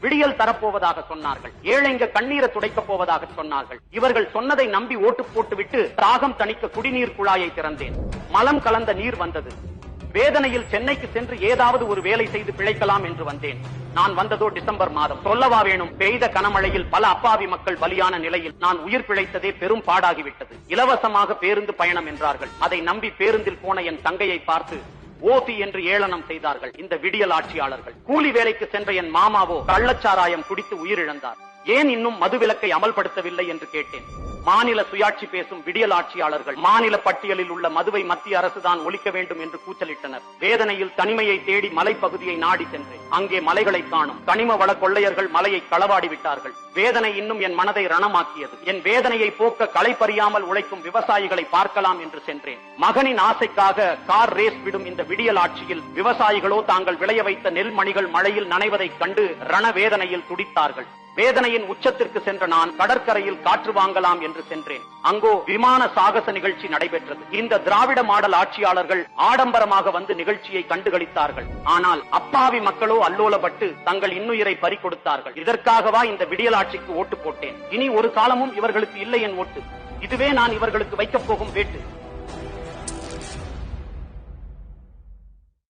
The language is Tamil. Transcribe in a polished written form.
விடியல் தரப்போவதாக சொன்னார்கள். ஏழைங்க கண்ணீரை துடைக்கப் போவதாக சொன்னார்கள். இவர்கள் சொன்னதை நம்பி ஓட்டு போட்டுவிட்டு ராகம் தணிக்க குடிநீர் குழாயை திறந்தேன். மலம் கலந்த நீர் வந்தது. வேதனையில் சென்னைக்கு சென்று ஏதாவது ஒரு வேலை செய்து பிழைக்கலாம் என்று வந்தேன். நான் வந்ததோ டிசம்பர் மாதம். சொல்லவா வேணும், பெய்த கனமழையில் பல அப்பாவி மக்கள் பலியான நிலையில் நான் உயிர் பிழைத்ததே பெரும் பாடாகிவிட்டது. இலவசமாக பேருந்து பயணம் என்றார்கள். அதை நம்பி பேருந்தில் போன என் தங்கையை பார்த்து ஓசி என்று ஏளனம் செய்தார்கள் இந்த விடியல் ஆட்சியாளர்கள். கூலி வேலைக்கு சென்ற என் மாமாவோ கள்ளச்சாராயம் குடித்து உயிரிழந்தார். ஏன் இன்னும் மதுவிலக்கை அமல்படுத்தவில்லை என்று கேட்டேன். மாநில சுயாட்சி பேசும் விடியல் ஆட்சியாளர்கள் மாநில பட்டியலில் உள்ள மதுவை மத்திய அரசுதான் ஒழிக்க வேண்டும் என்று கூச்சலிட்டனர். வேதனையில் தனிமையை தேடி மலைப்பகுதியை நாடி சென்றேன். அங்கே மலைகளை காணும். கனிம வள கொள்ளையர்கள் மலையை களவாடி விட்டார்கள். வேதனை இன்னும் என் மனதை ரணமாக்கியது. என் வேதனையை போக்க களை பறியாமல் உழைக்கும் விவசாயிகளை பார்க்கலாம் என்று சென்றேன். மகனின் ஆசைக்காக கார் ரேஸ் விடும் இந்த விடியல் ஆட்சியில் விவசாயிகளோ தாங்கள் விளைய வைத்த நெல்மணிகள் மழையில் நனைவதைக் கண்டு ரணவேதனையில் துடித்தார்கள். வேதனையின் உச்சத்திற்கு சென்ற நான் கடற்கரையில் காற்று வாங்கலாம் என்று சென்றேன். அங்கோ விமான சாகச நிகழ்ச்சி நடைபெற்றது. இந்த திராவிட மாடல் ஆட்சியாளர்கள் ஆடம்பரமாக வந்து நிகழ்ச்சியை கண்டுகளித்தார்கள். ஆனால் அப்பாவி மக்களோ அல்லோலப்பட்டு தங்கள் இன்னுயிரை பறிகொடுத்தார்கள். இதற்காகவா இந்த விடியல் ஆட்சிக்கு ஓட்டு போட்டேன். இனி ஒரு காலமும் இவர்களுக்கு இல்லை என் ஓட்டு. இதுவே நான் இவர்களுக்கு வைக்கப் போகும் வேட்டு.